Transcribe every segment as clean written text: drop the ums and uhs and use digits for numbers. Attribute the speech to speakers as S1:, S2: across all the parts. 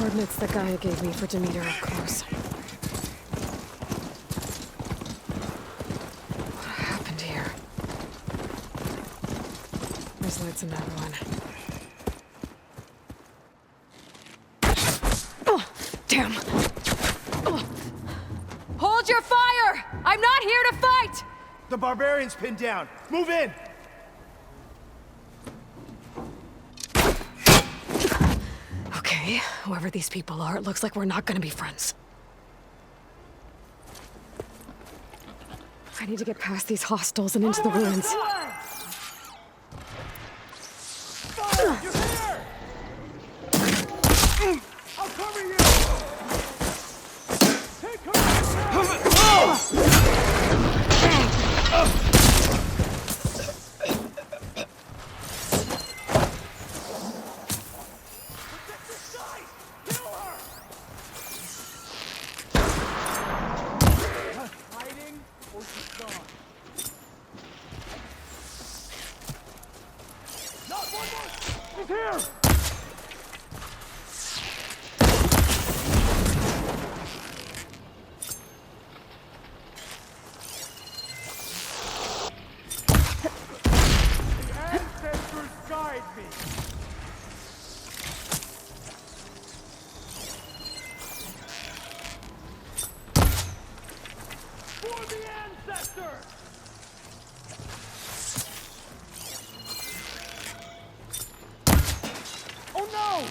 S1: coordinates that Gaia gave me for Demeter up close. What happened here? There's lights in that one. Oh, damn! Oh. Hold your fire! I'm not here to fight!
S2: The barbarian's pinned down. Move in!
S1: Okay, whoever these people are, it looks like we're not gonna be friends. I need to get past these hostels and into the ruins.
S2: Fire! You're here! I'll cover you! Take hiding or she's gone. Not one more! He's here! The ancestors guide me! For the ancestors! Oh no!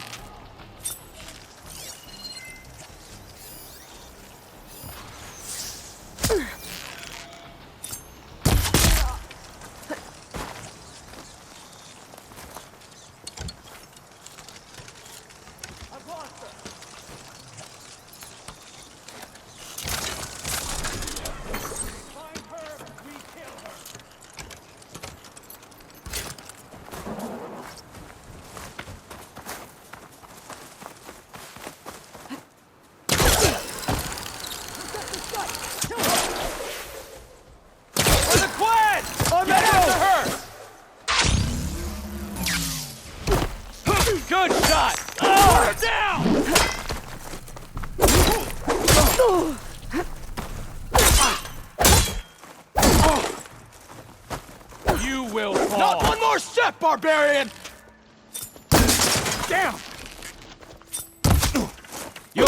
S2: I've lost her! Find her, we kill her! For the Quad! I'm after her! Good shot! Put her down! You will fall! Not one more step, barbarian! Down! You'll...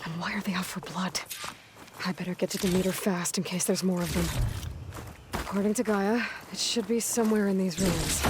S1: And why are they out for blood? I better get to Demeter fast in case there's more of them. According to Gaia, it should be somewhere in these ruins.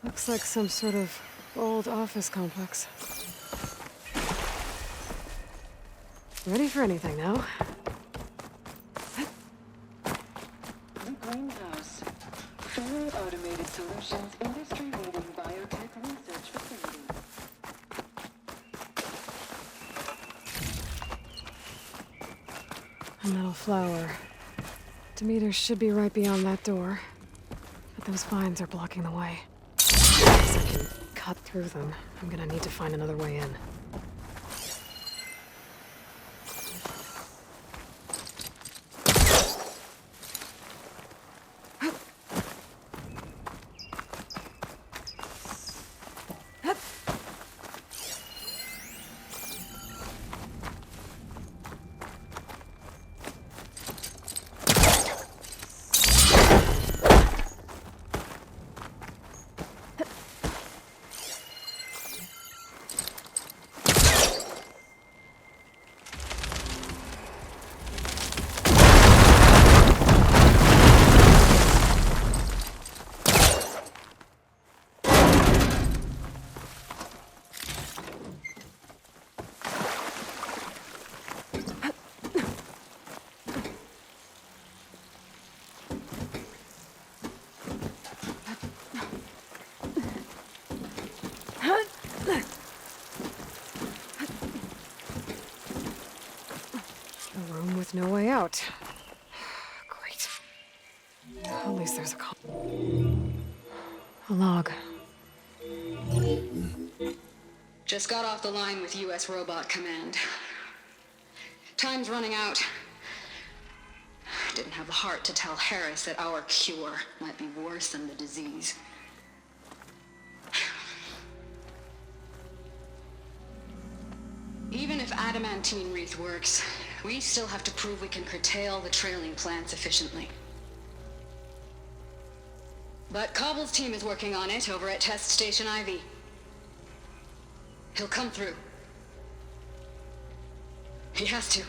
S1: Looks like some sort of old office complex. Ready for anything now?
S3: The Greenhouse. Fully automated solutions, industry-leading biotech research facility.
S1: A metal flower. Demeter should be right beyond that door. But those vines are blocking the way. If I can cut through them, I'm gonna need to find another way in. no way out. Great. At least there's a log.
S4: Just got off the line with U.S. Robot Command. Time's running out. Didn't have the heart to tell Harris that our cure might be worse than the disease. Even if adamantine wreath works, we still have to prove we can curtail the trailing plants efficiently. But Cobble's team is working on it over at Test Station Ivy. He'll come through. He has to.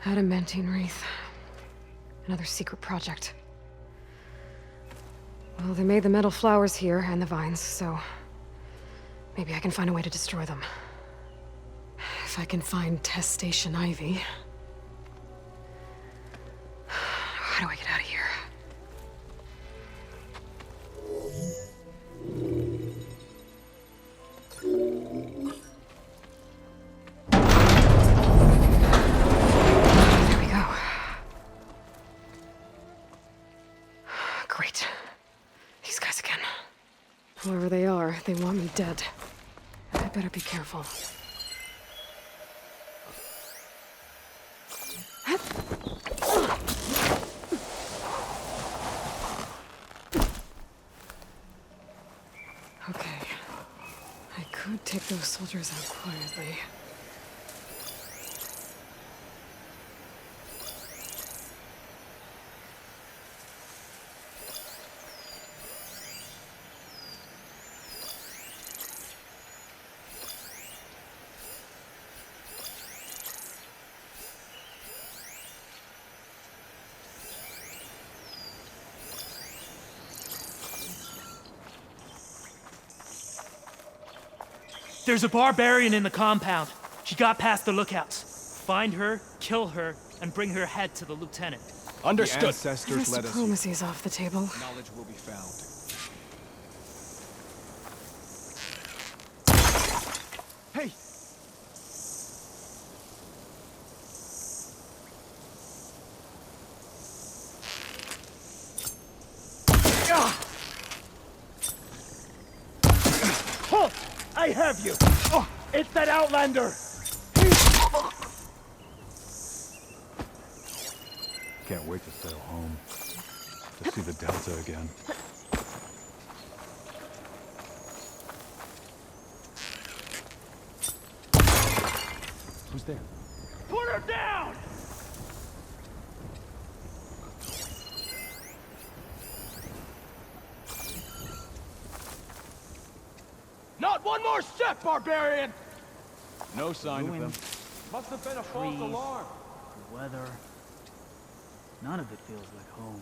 S1: Adamantine wreath. Another secret project. Well, they made the metal flowers here and the vines, so maybe I can find a way to destroy them. If I can find Test Station Ivy. How do I get out of here? There we go. Great. These guys again. Whoever they are, they want me dead. I better be careful. Okay. I could take those soldiers out quietly.
S5: There's a barbarian in the compound. She got past the lookouts. Find her, kill her, and bring her head to the lieutenant.
S2: The Understood.
S1: I
S2: ancestors
S1: guess
S2: led us here.
S1: diplomacy's off the table.
S2: Knowledge will be found. Hey!
S5: Halt! I have you! Oh, it's that Outlander!
S6: Can't wait to sail home. To see the Delta again. Who's there?
S5: Put her down!
S2: Not one more step, barbarian! No sign
S7: Ruin,
S2: of them. Must have been a false
S7: trees,
S2: alarm.
S7: the weather. None of it feels like home.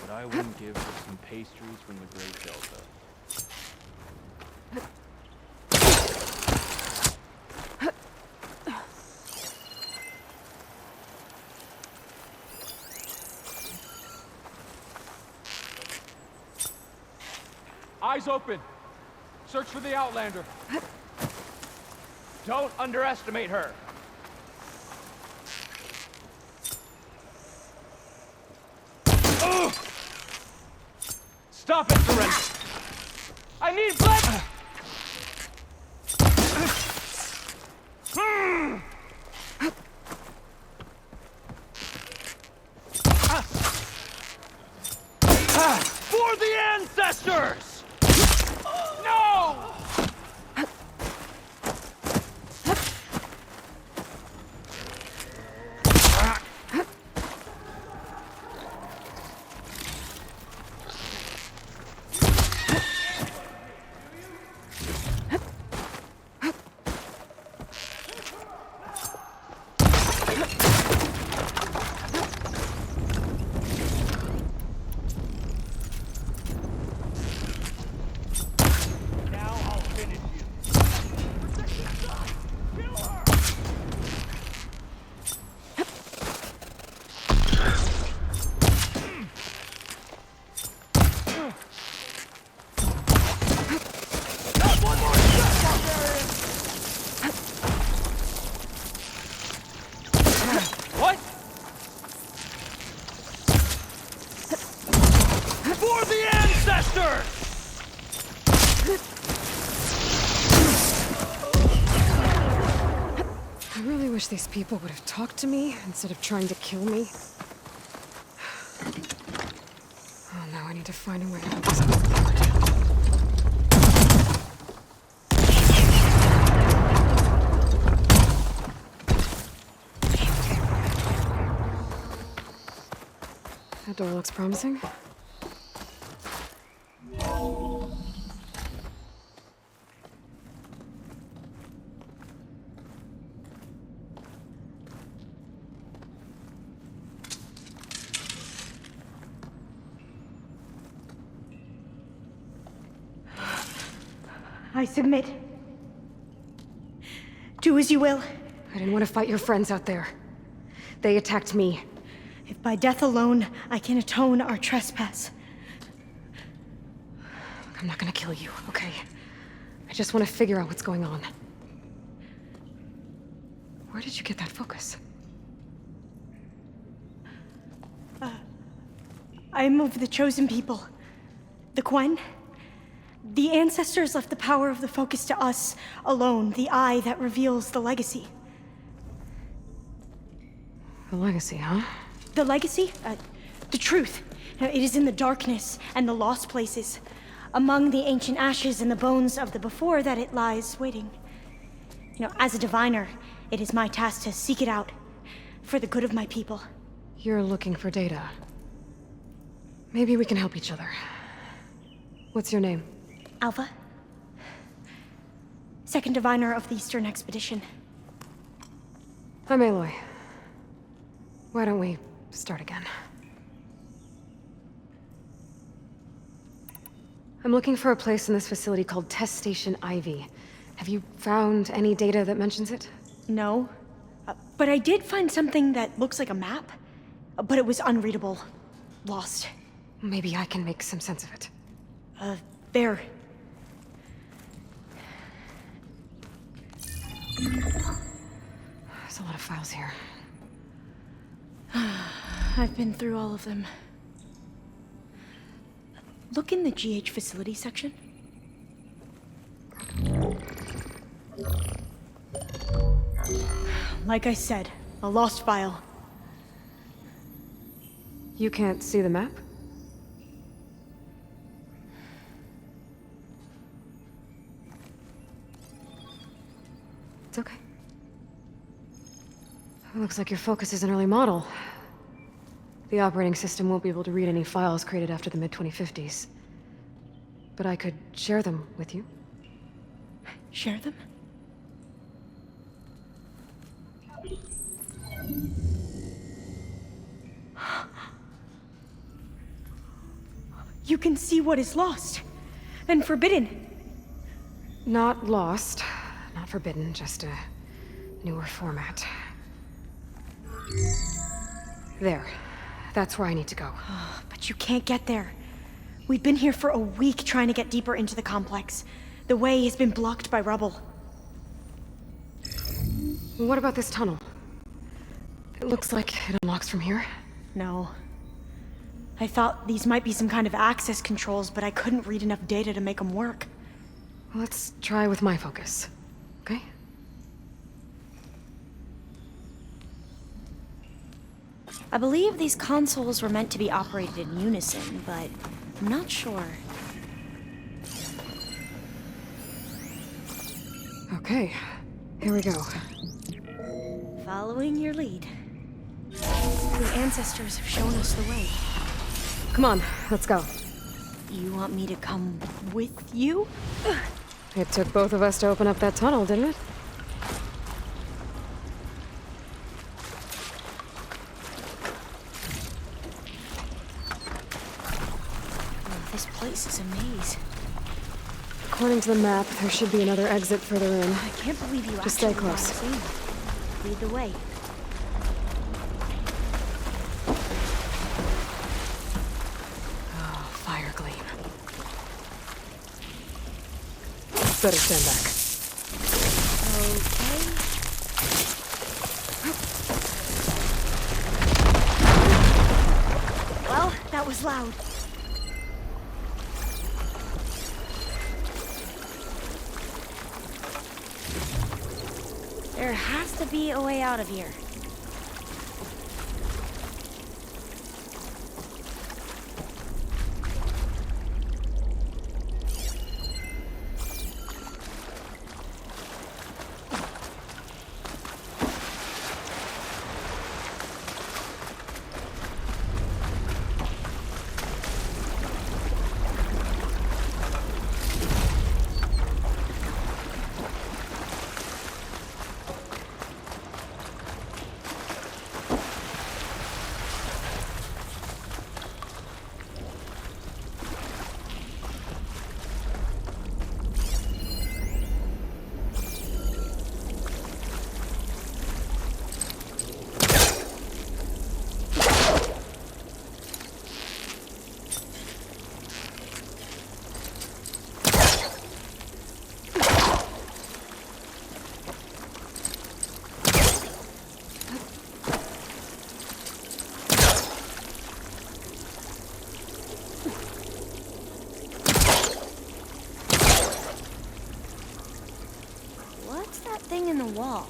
S8: But I wouldn't give for some pastries from the Great Delta.
S2: Eyes open. Search for the Outlander. Don't underestimate her. Ugh! Stop it, surrender. I need blood. For the ancestors! No!
S1: people would have talked to me instead of trying to kill me. Oh, now I need to find a way out of this courtyard. That door looks promising.
S9: I submit. Do as you will.
S1: I didn't want to fight your friends out there. They attacked me.
S9: If by death alone I can atone our trespass.
S1: I'm not gonna kill you, okay? I just want to figure out what's going on. Where did you get that focus?
S9: I am of the chosen people. The Quen. The ancestors left the power of the focus to us alone, the eye that reveals the legacy.
S1: The legacy, huh?
S9: The legacy? The truth. It is in the darkness and the lost places, among the ancient ashes and the bones of the before that it lies waiting. As a diviner, it is my task to seek it out, for the good of my people.
S1: You're looking for data. Maybe we can help each other. What's your name?
S9: Alpha. Second diviner of the Eastern Expedition.
S1: I'm Aloy. Why don't we start again? I'm looking for a place in this facility called Test Station Ivy. Have you found any data that mentions it?
S9: No. But I did find something that looks like a map. But it was unreadable. Lost.
S1: Maybe I can make some sense of it.
S9: There.
S1: There's a lot of files here.
S9: I've been through all of them. Look in the GH facility section. Like I said, a lost file.
S1: You can't see the map? It's okay. It looks like your focus is an early model. The operating system won't be able to read any files created after the mid-2050s. But I could share them with you.
S9: Share them? You can see what is lost and forbidden.
S1: Not lost, not forbidden, just a newer format. There. That's where I need to go.
S9: But you can't get there. We've been here for a week trying to get deeper into the complex. The way has been blocked by rubble.
S1: What about this tunnel? It looks like it unlocks from here.
S9: No. I thought these might be some kind of access controls, but I couldn't read enough data to make them work.
S1: Let's try with my focus, okay?
S9: I believe these consoles were meant to be operated in unison, but I'm not sure.
S1: Okay, here we go.
S9: Following your lead. The ancestors have shown us the way.
S1: Come on, let's go.
S9: You want me to come with you?
S1: It took both of us to open up that tunnel, didn't it?
S9: This place is a maze.
S1: According to the map, there should be another exit further in.
S9: I can't believe you
S1: Just stay
S9: actually
S1: close.
S9: got us in. Lead the way.
S1: Oh, fire gleam. Better stand back.
S9: Okay. Well, that was loud. There. there has to be a way out of here. What's that thing in the wall?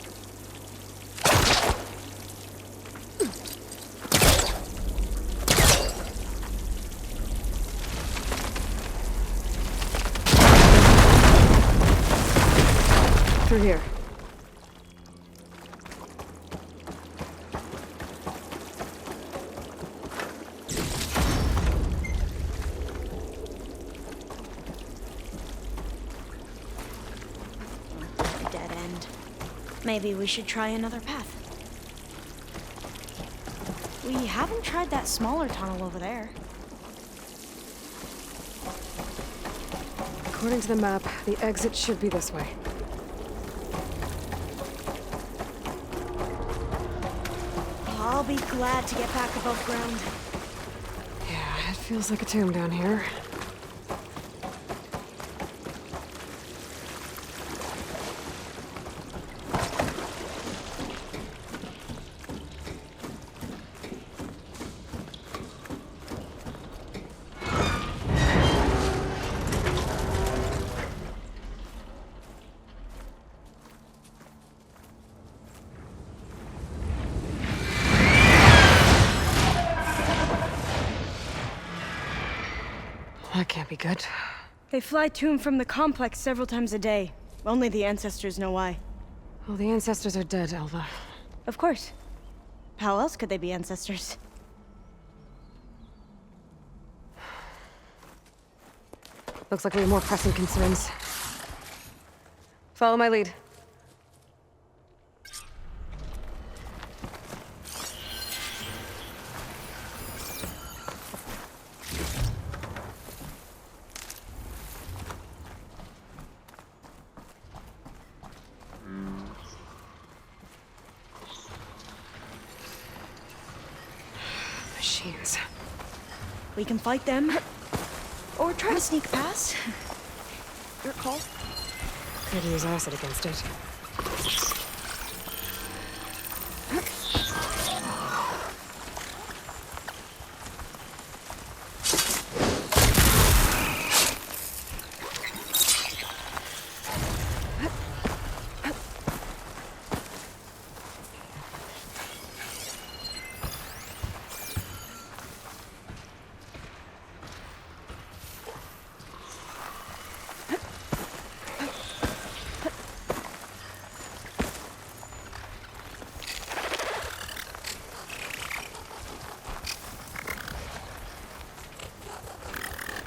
S1: Through here.
S9: Dead end. Maybe we should try another path. We haven't tried that smaller tunnel over there.
S1: According to the map, the exit should be this way.
S9: I'll be glad to get back above ground.
S1: Yeah, it feels like a tomb down here. That can't be good.
S9: They fly to and from the complex several times a day. Only the ancestors know why.
S1: Well, the ancestors are dead, Elva.
S9: Of course. How else could they be ancestors?
S1: Looks like we have more pressing concerns. Follow my lead. Machines.
S9: We can fight them. Or try to sneak past. Your call.
S1: Could use acid against it.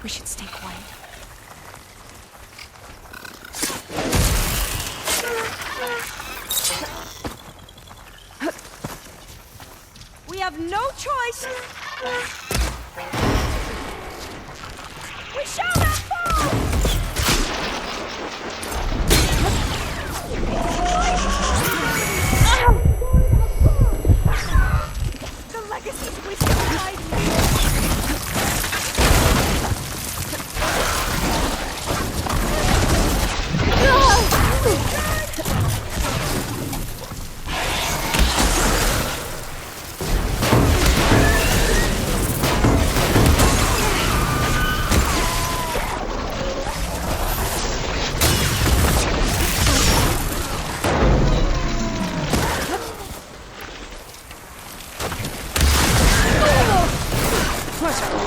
S9: We should stay quiet. We have no choice. We shall not fall! The legacies we still hide.
S1: push.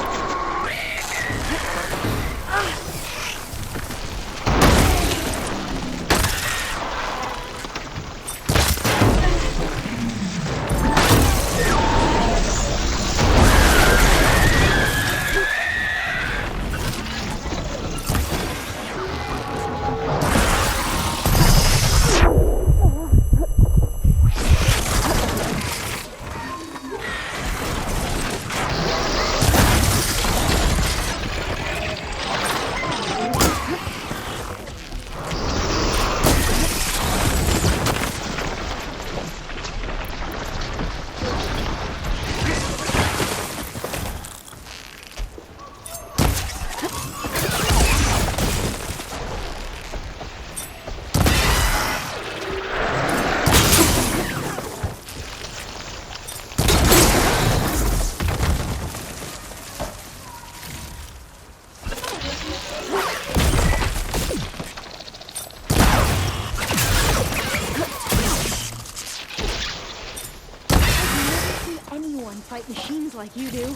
S9: Anyone fight machines like you do.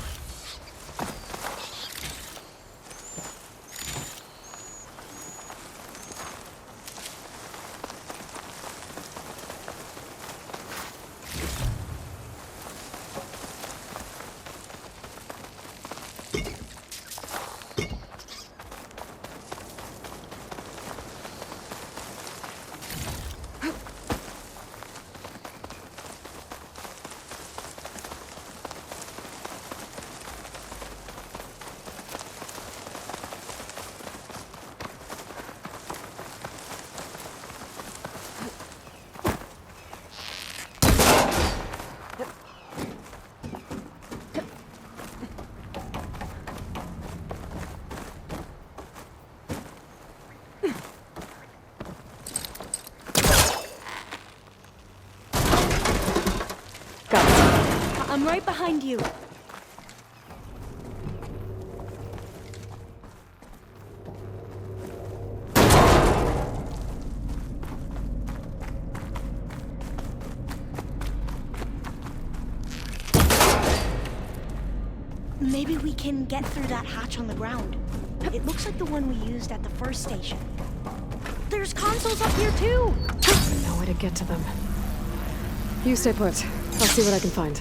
S9: I'm right behind you. Maybe we can get through that hatch on the ground. It looks like the one we used at the first station. There's consoles up here too!
S1: No way to get to them. You stay put. I'll see what I can find.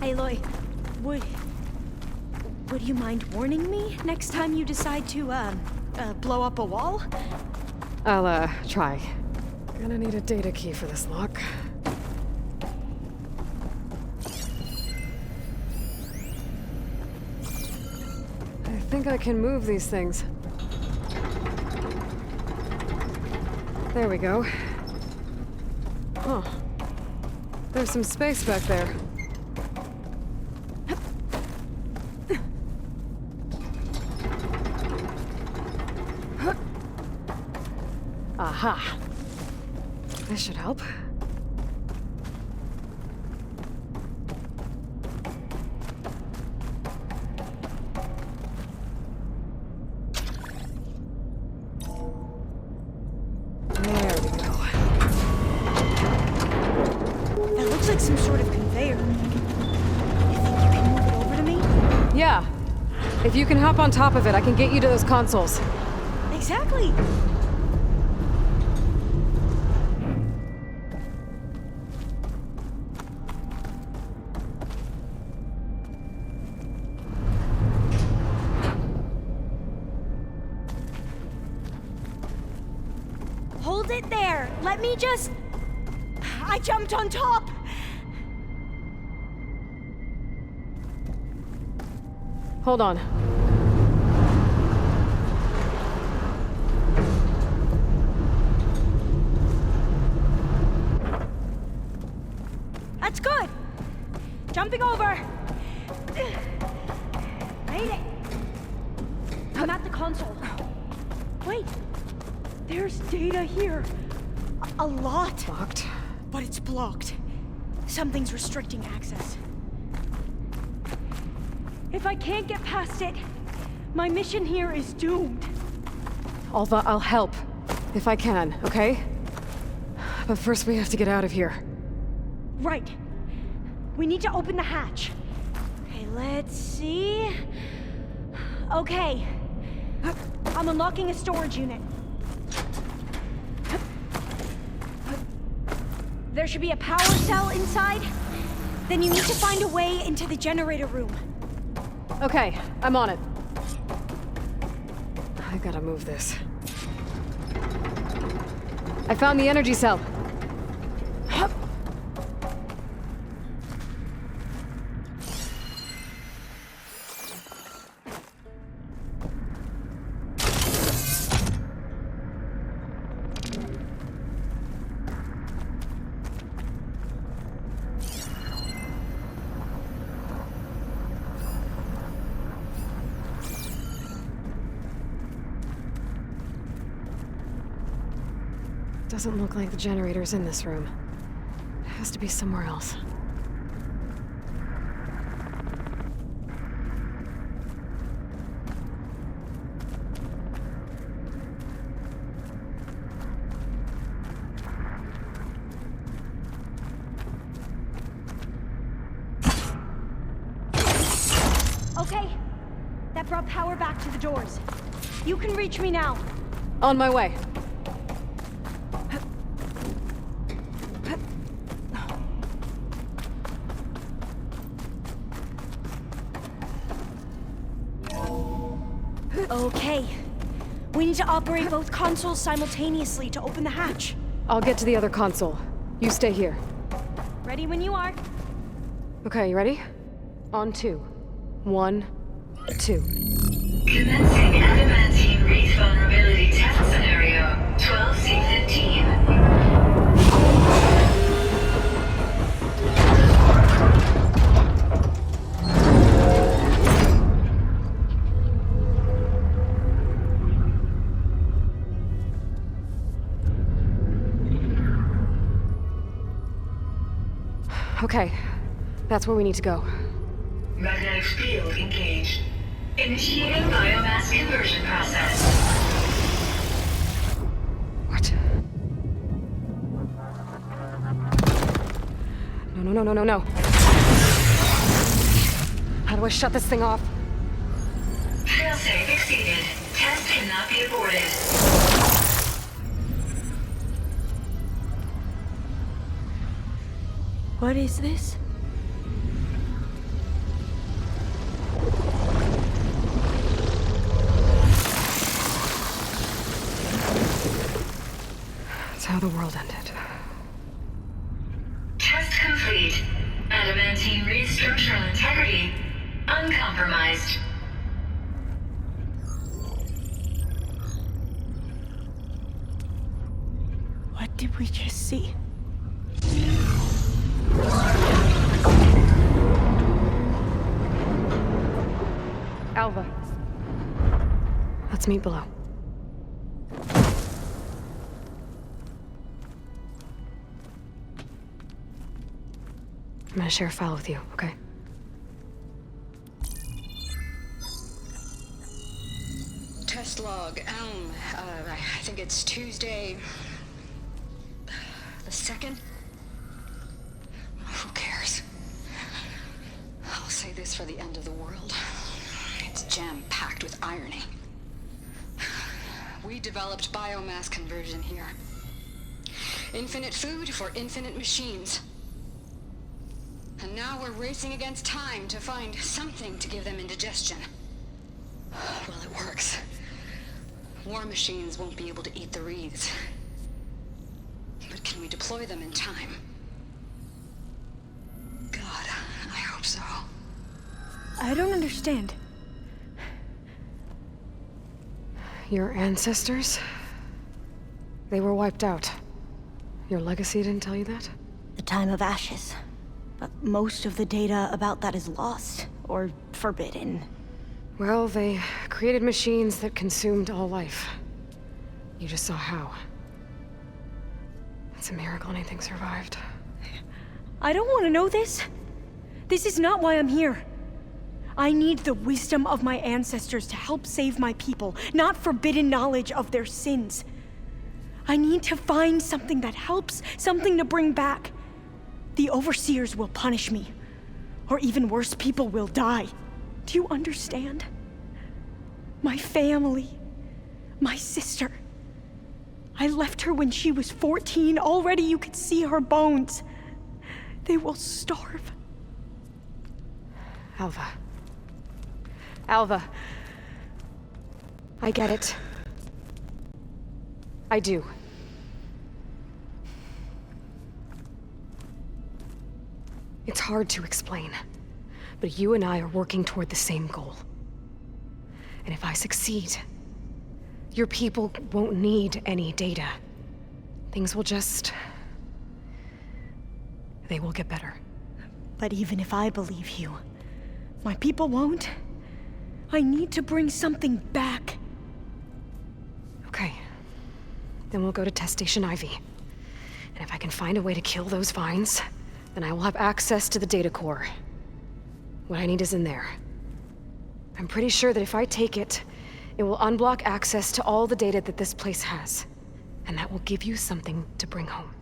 S9: Aloy, would you mind warning me next time you decide to, blow up a wall?
S1: I'll, try. Gonna need a data key for this lock. I think I can move these things. There we go. Huh. There's some space back there. Aha! This should help. There we go.
S9: That looks like some sort of conveyor. You think you can move it over to me?
S1: Yeah. If you can hop on top of it, I can get you to those consoles.
S9: Exactly! Hold it there! Let me just... I jumped on top!
S1: Hold on.
S9: That's good! Jumping over! made it! I'm at the console. Wait, there's data here. A lot.
S1: Locked.
S9: But it's blocked. Something's restricting access. If I can't get past it, my mission here is doomed.
S1: Alva, I'll help. If I can, okay? But first we have to get out of here.
S9: Right. We need to open the hatch. Okay, let's see. Okay. I'm unlocking a storage unit. There should be a power cell inside. Then you need to find a way into the generator room.
S1: Okay, I'm on it. I gotta move this. I found the energy cell. Doesn't look like the generator's in this room. It has to be somewhere else.
S9: Okay. That brought power back to the doors. You can reach me now.
S1: On my way.
S9: Okay. We need to operate both consoles simultaneously to open the hatch.
S1: I'll get to the other console. You stay here.
S9: Ready when you are.
S1: Okay, you ready? On 2. 1, 2.
S10: Commencing adamantine wreath vulnerability test scenario 12C15.
S1: Okay, that's where we need to go.
S10: Magnetic field engaged. Initiating biomass conversion process.
S1: What? No. How do I shut this thing off?
S10: Failsafe exceeded. Test cannot be aborted.
S9: What is this?
S1: That's how the world ended.
S10: Test complete. Adamantine wreath structural integrity uncompromised.
S9: What did we just see?
S1: Alva. Let's meet below. I'm gonna share a file with you, okay?
S4: Test log, Elm. I think it's Tuesday the 2nd? Who cares? I'll say this for the end of the world. It's jam-packed with irony. We developed biomass conversion here. Infinite food for infinite machines. And now we're racing against time to find something to give them indigestion. Well, it works. War machines won't be able to eat the wreaths. But can we deploy them in time? God, I hope so.
S9: I don't understand.
S1: Your ancestors? They were wiped out. Your legacy didn't tell you that?
S9: The time of ashes. But most of the data about that is lost, or forbidden.
S1: Well, they created machines that consumed all life. You just saw how. It's a miracle anything survived.
S9: I don't want to know this. This is not why I'm here. I need the wisdom of my ancestors to help save my people, not forbidden knowledge of their sins. I need to find something that helps, something to bring back. The overseers will punish me. Or even worse, people will die. Do you understand? My family, my sister. I left her when she was 14. Already you could see her bones. They will starve.
S1: Alva. Alva. I get it. I do. It's hard to explain, but you and I are working toward the same goal. And if I succeed, your people won't need any data. Things will just... they will get better.
S9: But even if I believe you, my people won't. I need to bring something back.
S1: Okay. Then we'll go to Test Station Ivy. And if I can find a way to kill those vines, then I will have access to the data core. What I need is in there. I'm pretty sure that if I take it, it will unblock access to all the data that this place has. And that will give you something to bring home.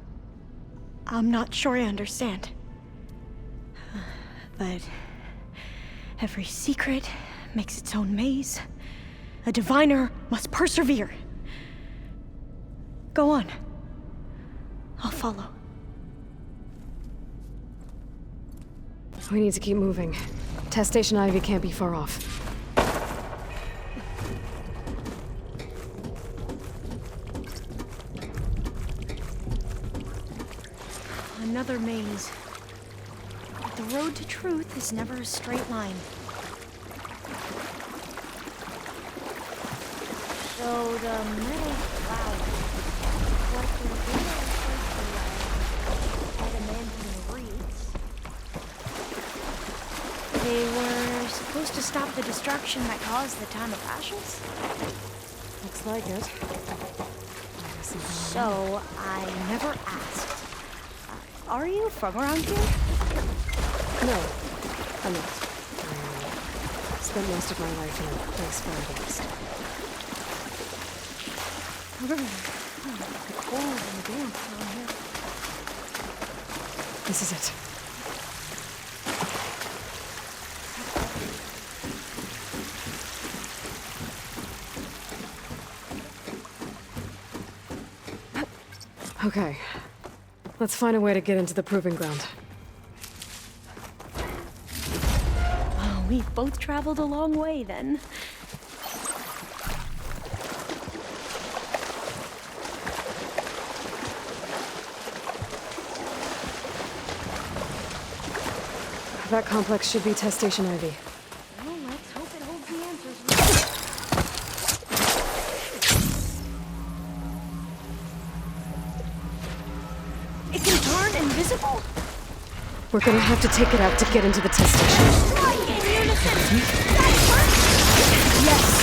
S9: I'm not sure I understand. But every secret makes its own maze. A diviner must persevere. Go on. I'll follow.
S1: We need to keep moving. Test Station Ivy can't be far off.
S9: Another maze. But the road to truth is never a straight line. So the metal flowers, like the adamantine wreaths, they were supposed to stop the destruction that caused the Time of Ashes?
S1: Looks like it.
S9: So, I never asked. Are you from around here?
S1: No, I'm not. I spent most of my life in a place far east.
S9: The cold and the damp around here.
S1: This is it. Okay. Let's find a way to get into the proving ground.
S9: Well, we've both traveled a long way then.
S1: That complex should be Test Station Ivy.
S9: Well, let's hope it holds the answers. It can turn invisible?
S1: We're gonna have to take it out to get into the test station.
S9: In unison! That works! Yes!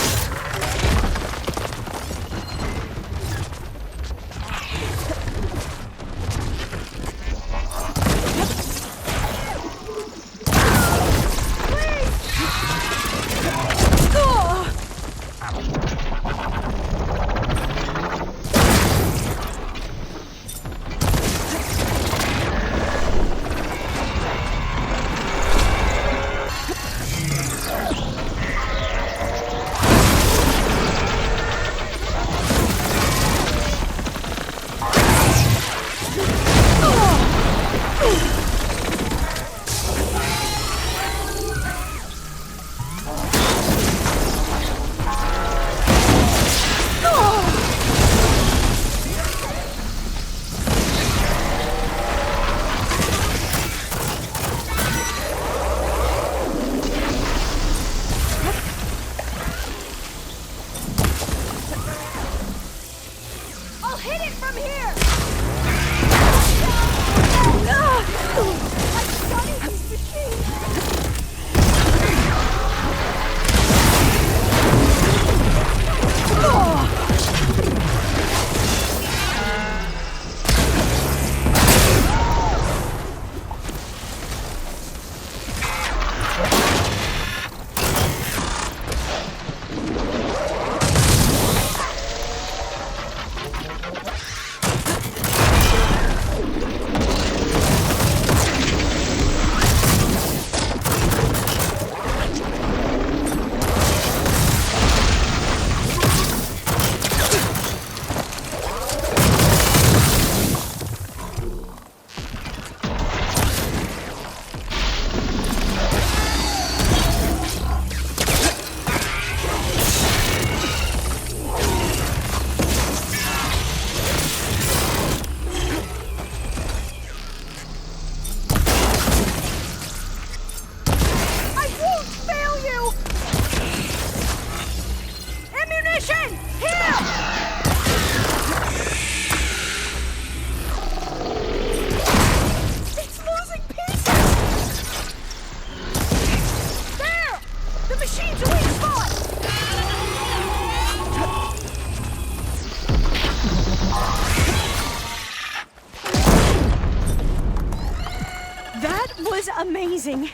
S9: amazing.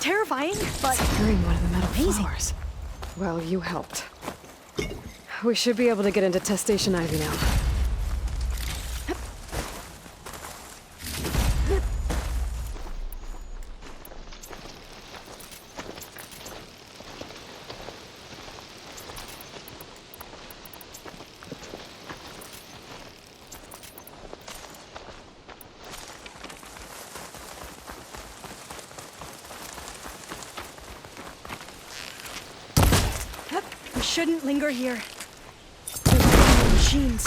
S9: Terrifying, but
S1: Securing one of the metal
S9: amazing.
S1: flowers. Well, you helped. We should be able to get into Test Station Ivy now.
S9: We shouldn't linger here. There's machines.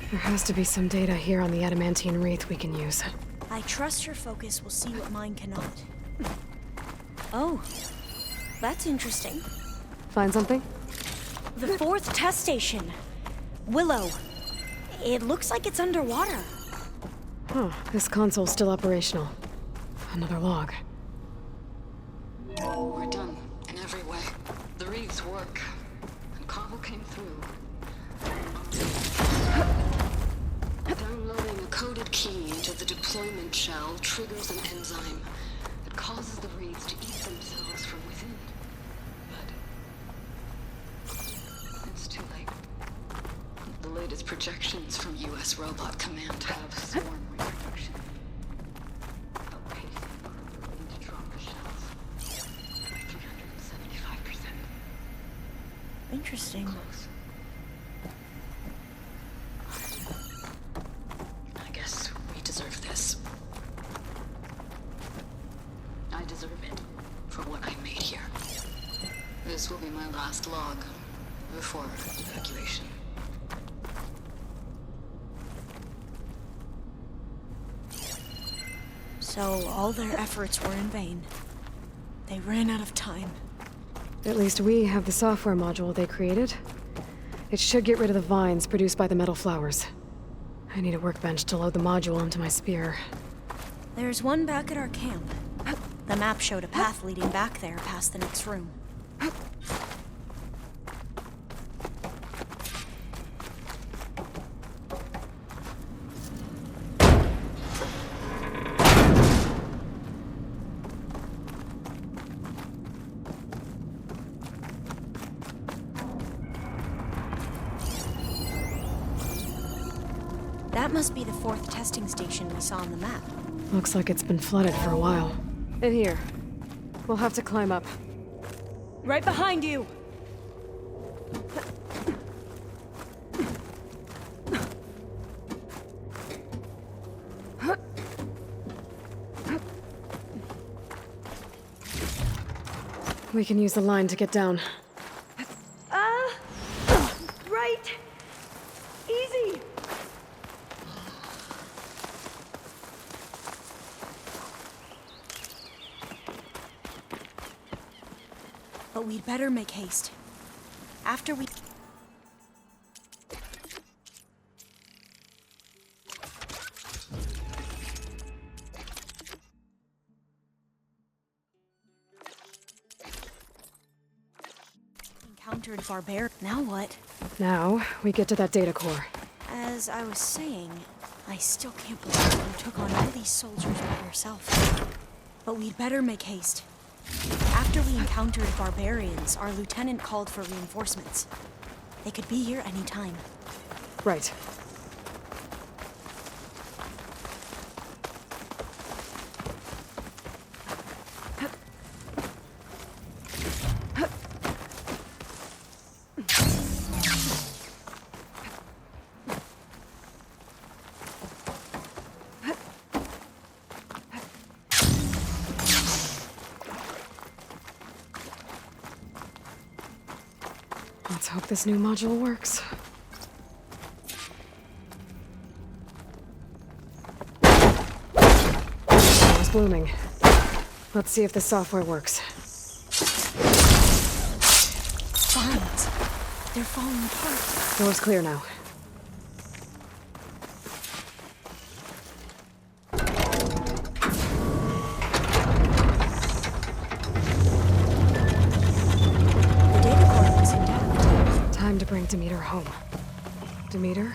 S1: There has to be some data here on the adamantine wreath we can use.
S9: I trust your focus will see what mine cannot. Oh, that's interesting.
S1: Find something?
S9: The 4th test station. Willow. It looks like it's underwater.
S1: Huh, this console's still operational. Another log.
S4: We're done in every way. The reeds work, and Cobble came through. Downloading a coded key into the deployment shell triggers an enzyme that causes the reeds to eat themselves from within. But it's too late. The latest projections from U.S. Robot Command have swarm reproduction. Outpacing our ability to drop the shells by 375%.
S9: Interesting.
S4: Close. I guess we deserve this. I deserve it for what I made here. This will be my last log before evacuation.
S9: So all their efforts were in vain. They ran out of time.
S1: At least we have the software module they created. It should get rid of the vines produced by the metal flowers. I need a workbench to load the module into my spear.
S9: There's one back at our camp. The map showed a path leading back there past the next room. That must be the 4th testing station we saw on the map.
S1: Looks like it's been flooded for a while. In here. We'll have to climb up.
S9: Right behind you!
S1: We can use the line to get down.
S9: Right! Easy! But we'd better make haste. After we... encountered barbarian. Now what?
S1: Now, we get to that data core.
S9: As I was saying, I still can't believe you took on all these soldiers by yourself. But we'd better make haste. After we encountered barbarians, our lieutenant called for reinforcements. They could be here any time.
S1: Right. Let's hope this new module works. It's blooming. Let's see if the software works.
S9: Vines. They're falling apart.
S1: Door's clear now. Demeter home. Demeter,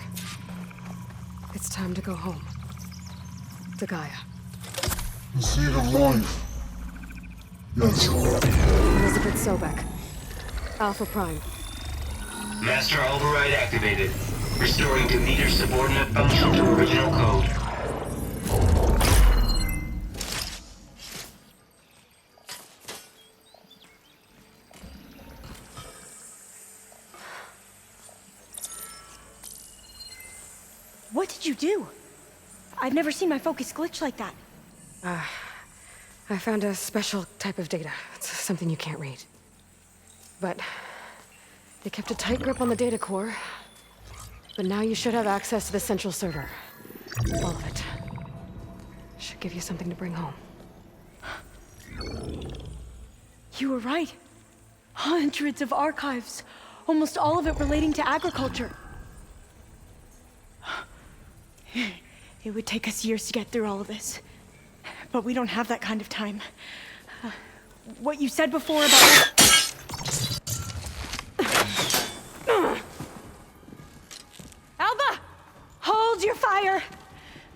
S1: it's time to go home. To Gaia.
S11: The seed of life. Yes, Lord.
S1: Elizabeth Sobek. Alpha Prime.
S10: Master override activated. Restoring Demeter's subordinate function to original code.
S9: What did you do? I've never seen my focus glitch like that.
S1: I found a special type of data. It's something you can't read. But they kept a tight grip on the data core. But now you should have access to the central server. All of it. Should give you something to bring home.
S9: You were right. Hundreds of archives. Almost all of it relating to agriculture. It would take us years to get through all of this. But we don't have that kind of time. What you said before about... Alba! Hold your fire!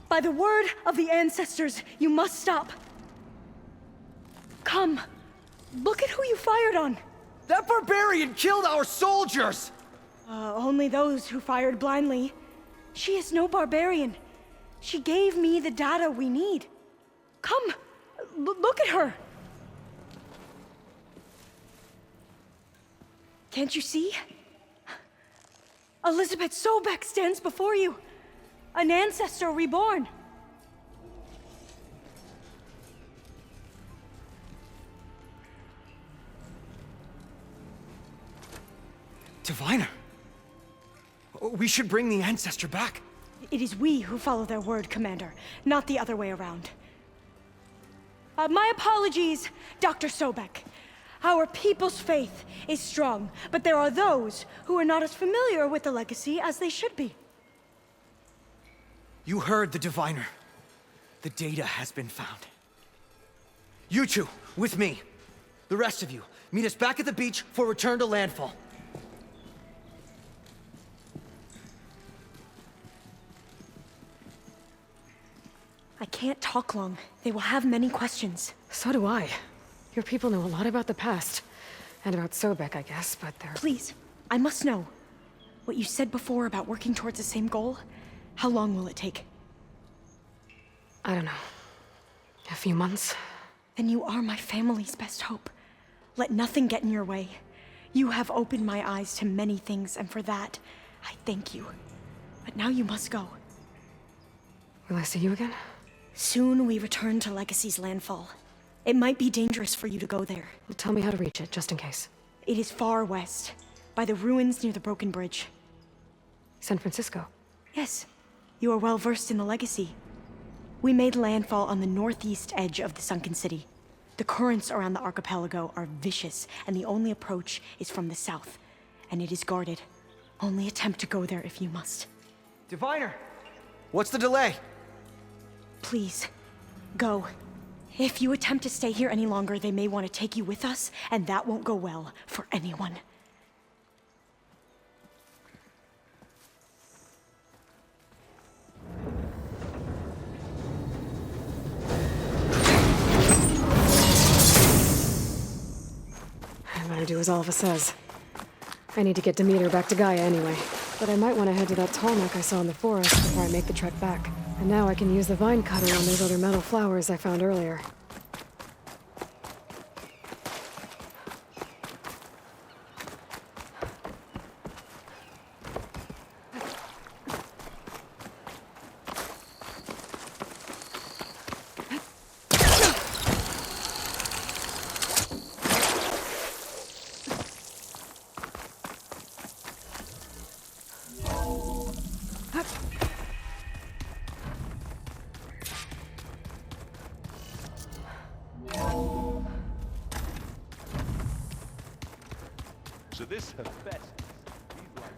S9: By the word of the ancestors, you must stop. Come. Look at who you fired on.
S2: That barbarian killed our soldiers!
S9: Only those who fired blindly. She is no barbarian. She gave me the data we need. Come, look at her. Can't you see? Elizabeth Sobek stands before you. An ancestor reborn.
S2: Diviner. We should bring the ancestor back.
S9: It is we who follow their word, Commander, not the other way around. My apologies, Dr. Sobek. Our people's faith is strong, but there are those who are not as familiar with the legacy as they should be.
S2: You heard the diviner. The data has been found. You two, with me. The rest of you, meet us back at the beach for return to landfall.
S9: I can't talk long. They will have many questions.
S1: So do I. Your people know a lot about the past. And about Sobek, I guess, but they're...
S9: Please, I must know. What you said before about working towards the same goal, how long will it take?
S1: I don't know. A few months?
S9: Then you are my family's best hope. Let nothing get in your way. You have opened my eyes to many things, and for that, I thank you. But now you must go.
S1: Will I see you again?
S9: Soon we return to Legacy's landfall. It might be dangerous for you to go there.
S1: Well, tell me how to reach it, just in case.
S9: It is far west, by the ruins near the broken bridge.
S1: San Francisco?
S9: Yes, you are well versed in the Legacy. We made landfall on the northeast edge of the sunken city. The currents around the archipelago are vicious, and the only approach is from the south. And it is guarded. Only attempt to go there if you must.
S2: Diviner! What's the delay?
S9: Please, go. If you attempt to stay here any longer, they may want to take you with us, and that won't go well for anyone.
S1: I better do as Alva says. I need to get Demeter back to Gaia anyway. But I might want to head to that tall neck I saw in the forest before I make the trek back. And now I can use the vine cutter on those other metal flowers I found earlier.
S6: So this Hephaestus, he's like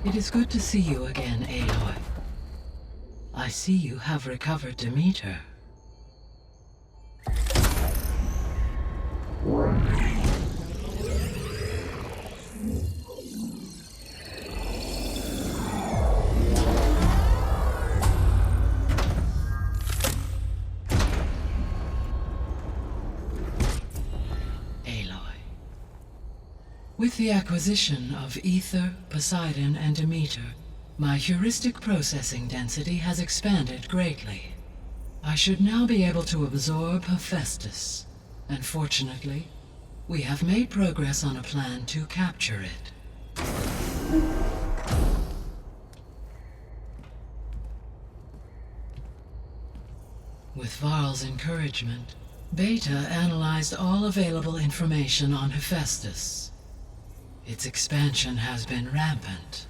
S12: It is good to see you again, Aloy. I see you have recovered Demeter. With the acquisition of Ether, Poseidon, and Demeter, my heuristic processing density has expanded greatly. I should now be able to absorb Hephaestus, and fortunately, we have made progress on a plan to capture it. With Varl's encouragement, Beta analyzed all available information on Hephaestus. Its expansion has been rampant.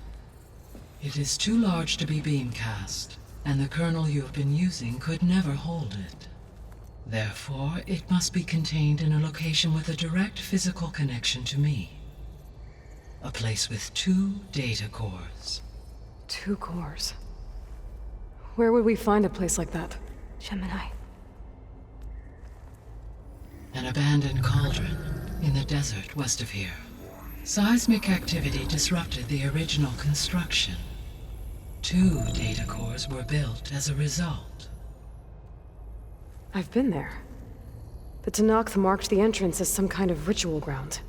S12: It is too large to be beamcast, and the kernel you've been using could never hold it. Therefore, it must be contained in a location with a direct physical connection to me. A place with 2 data cores.
S1: 2 cores? Where would we find a place like that?
S9: Gemini.
S12: An abandoned cauldron in the desert west of here. Seismic activity disrupted the original construction. 2 data cores were built as a result.
S1: I've been there. The Tanakh marked the entrance as some kind of ritual ground.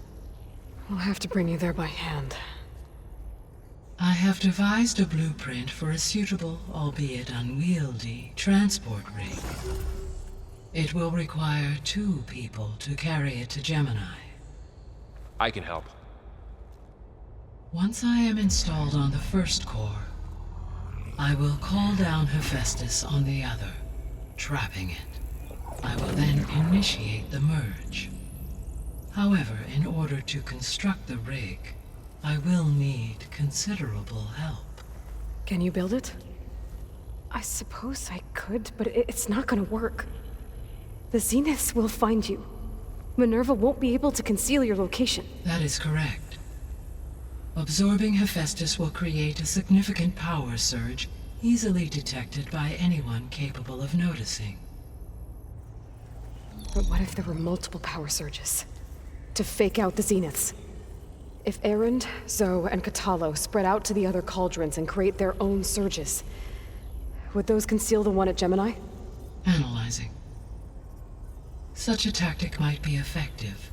S1: We'll have to bring you there by hand.
S12: I have devised a blueprint for a suitable, albeit unwieldy, transport rig. It will require 2 people to carry it to Gemini.
S13: I can help.
S12: Once I am installed on the first core, I will call down Hephaestus on the other, trapping it. I will then initiate the merge. However, in order to construct the rig, I will need considerable help.
S1: Can you build it? I suppose I could, but it's not gonna work. The Zeniths will find you. Minerva won't be able to conceal your location.
S12: That is correct. Absorbing Hephaestus will create a significant power surge, easily detected by anyone capable of noticing.
S1: But what if there were multiple power surges? To fake out the Zeniths? If Erend, Zoe, and Katalo spread out to the other cauldrons and create their own surges, would those conceal the one at Gemini?
S12: Analyzing. Such a tactic might be effective.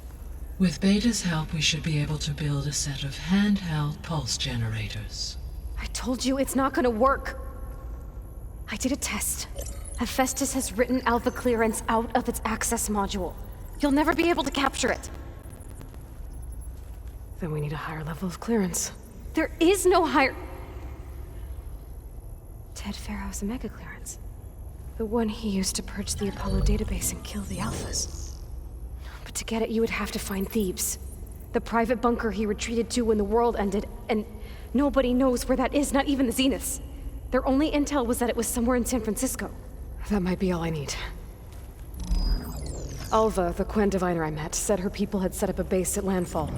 S12: With Beta's help, we should be able to build a set of handheld pulse generators.
S1: I told you it's not gonna work! I did a test. Hephaestus has written Alpha clearance out of its access module. You'll never be able to capture it. Then we need a higher level of clearance. There is no higher... Ted Pharaoh's Omega clearance. The one he used to purge the Apollo database and kill the Alphas. But to get it, you would have to find Thebes. The private bunker he retreated to when the world ended, and nobody knows where that is, not even the Zeniths. Their only intel was that it was somewhere in San Francisco. That might be all I need. Alva, the Quen diviner I met, said her people had set up a base at landfall.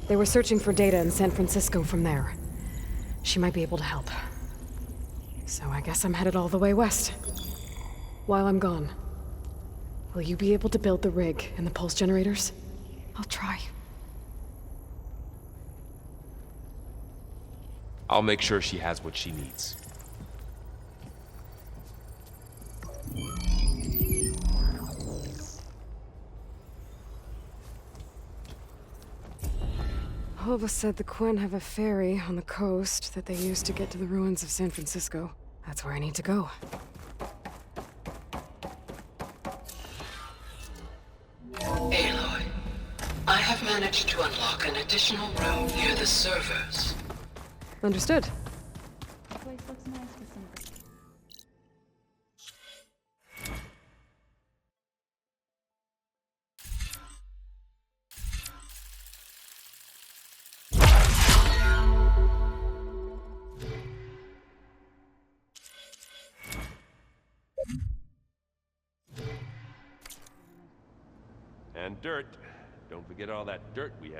S1: They were searching for data in San Francisco from there. She might be able to help. So I guess I'm headed all the way west. While I'm gone, will you be able to build the rig and the pulse generators? I'll try.
S13: I'll make sure she has what she needs.
S1: Alva said the Quen have a ferry on the coast that they use to get to the ruins of San Francisco. That's where I need to go.
S12: Aloy, I have managed to unlock an additional room near the servers.
S1: Understood.
S3: Place looks nice for somebody.
S13: And dirt. Don't forget all that dirt we had.